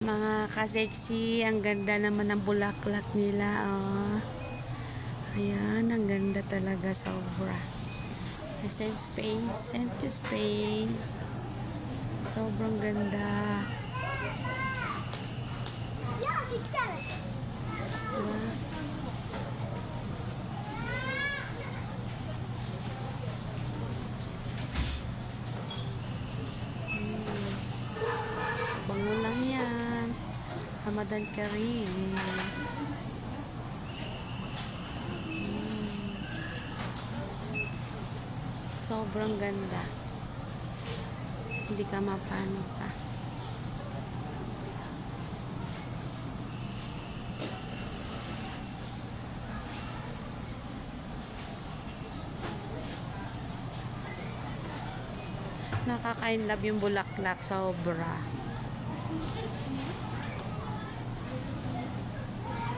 Mga ka-sexy, ang ganda naman ng bulaklak nila. Oh. Ayan, ang ganda talaga, sobra. Scent space, scent space. Sobrang ganda. Diba? Bango lang yan. Ramadan Kareem. Sobrang ganda. Hindi ka mapano ka. Nakaka-inlove yung bulaklak, sobra.